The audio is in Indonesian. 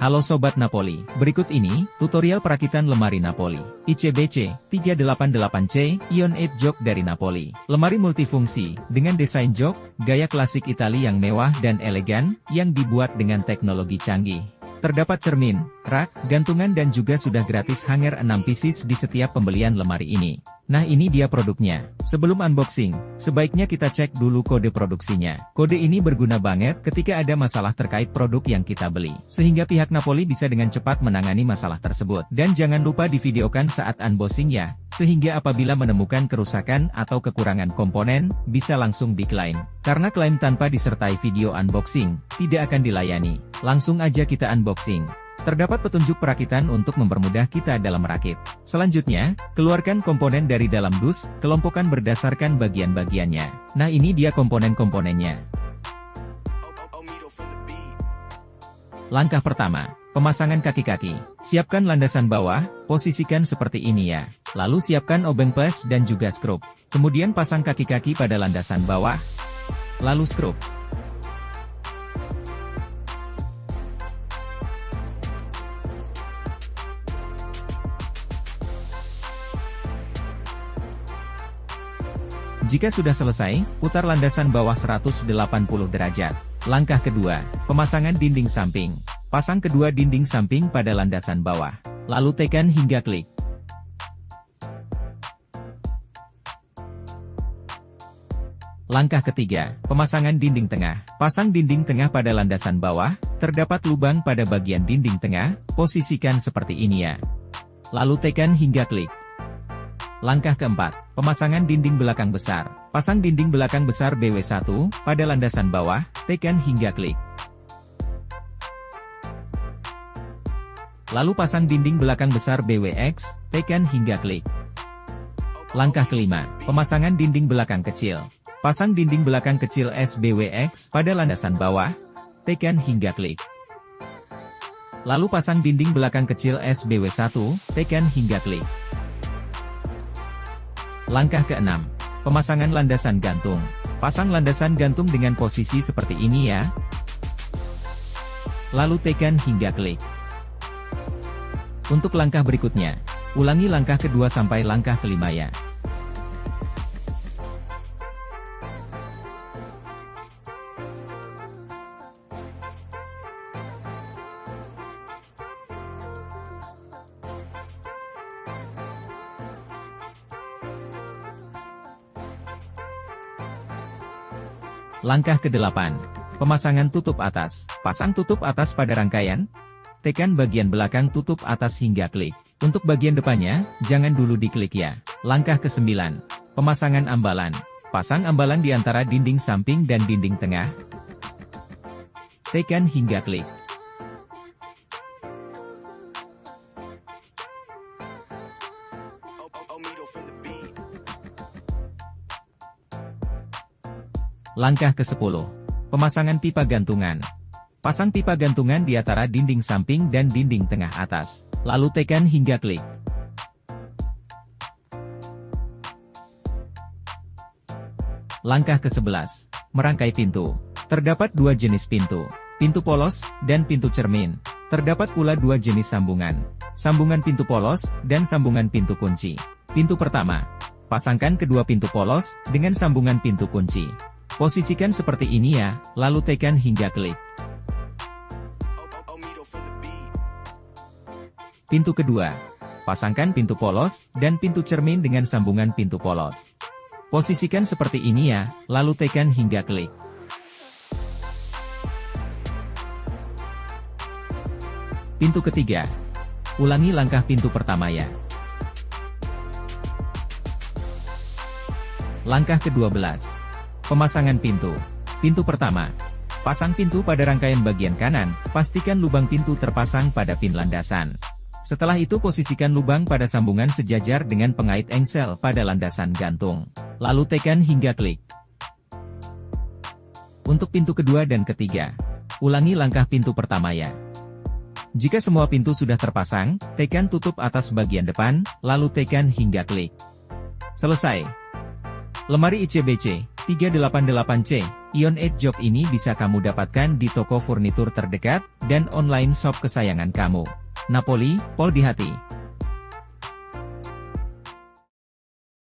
Halo Sobat Napoli, berikut ini, tutorial perakitan lemari Napoli, ICBC, 388C, Ion 8 Jok dari Napoli. Lemari multifungsi, dengan desain jok, gaya klasik Italia yang mewah dan elegan, yang dibuat dengan teknologi canggih. Terdapat cermin, rak, gantungan dan juga sudah gratis hanger 6 pieces di setiap pembelian lemari ini. Nah ini dia produknya. Sebelum unboxing, sebaiknya kita cek dulu kode produksinya. Kode ini berguna banget ketika ada masalah terkait produk yang kita beli. Sehingga pihak Napoli bisa dengan cepat menangani masalah tersebut. Dan jangan lupa divideokan saat unboxing ya. Sehingga apabila menemukan kerusakan atau kekurangan komponen, bisa langsung diklaim. Karena klaim tanpa disertai video unboxing, tidak akan dilayani. Langsung aja kita unboxing. Terdapat petunjuk perakitan untuk mempermudah kita dalam merakit. Selanjutnya, keluarkan komponen dari dalam dus, kelompokkan berdasarkan bagian-bagiannya. Nah ini dia komponen-komponennya. Langkah pertama, pemasangan kaki-kaki. Siapkan landasan bawah, posisikan seperti ini ya. Lalu siapkan obeng plus dan juga skrup. Kemudian pasang kaki-kaki pada landasan bawah, lalu skrup. Jika sudah selesai, putar landasan bawah 180 derajat. Langkah kedua, pemasangan dinding samping. Pasang kedua dinding samping pada landasan bawah. Lalu tekan hingga klik. Langkah ketiga, pemasangan dinding tengah. Pasang dinding tengah pada landasan bawah, terdapat lubang pada bagian dinding tengah, posisikan seperti ini ya. Lalu tekan hingga klik. Langkah keempat, pemasangan dinding belakang besar. Pasang dinding belakang besar BW1 pada landasan bawah, tekan hingga klik. Lalu pasang dinding belakang besar BWX, tekan hingga klik. Langkah kelima, pemasangan dinding belakang kecil. Pasang dinding belakang kecil SBWX pada landasan bawah, tekan hingga klik. Lalu pasang dinding belakang kecil SBW1, tekan hingga klik. Langkah keenam, pemasangan landasan gantung. Pasang landasan gantung dengan posisi seperti ini ya. Lalu tekan hingga klik. Untuk langkah berikutnya, ulangi langkah kedua sampai langkah kelima ya. Langkah ke-8. Pemasangan tutup atas. Pasang tutup atas pada rangkaian. Tekan bagian belakang tutup atas hingga klik. Untuk bagian depannya, jangan dulu diklik ya. Langkah ke-9. Pemasangan ambalan. Pasang ambalan di antara dinding samping dan dinding tengah. Tekan hingga klik. Langkah ke-10. Pemasangan pipa gantungan. Pasang pipa gantungan di antara dinding samping dan dinding tengah atas. Lalu tekan hingga klik. Langkah ke-11. Merangkai pintu. Terdapat dua jenis pintu. Pintu polos, dan pintu cermin. Terdapat pula dua jenis sambungan. Sambungan pintu polos, dan sambungan pintu kunci. Pintu pertama. Pasangkan kedua pintu polos, dengan sambungan pintu kunci. Posisikan seperti ini ya, lalu tekan hingga klik. Pintu kedua. Pasangkan pintu polos, dan pintu cermin dengan sambungan pintu polos. Posisikan seperti ini ya, lalu tekan hingga klik. Pintu ketiga. Ulangi langkah pintu pertama ya. Langkah ke-12. Pemasangan pintu. Pintu pertama. Pasang pintu pada rangkaian bagian kanan, pastikan lubang pintu terpasang pada pin landasan. Setelah itu posisikan lubang pada sambungan sejajar dengan pengait engsel pada landasan gantung. Lalu tekan hingga klik. Untuk pintu kedua dan ketiga, ulangi langkah pintu pertama ya. Jika semua pintu sudah terpasang, tekan tutup atas bagian depan, lalu tekan hingga klik. Selesai. Lemari ICBC 388C Ion 8 Jok ini bisa kamu dapatkan di toko furnitur terdekat dan online shop kesayangan kamu. Napoli, Pol di hati.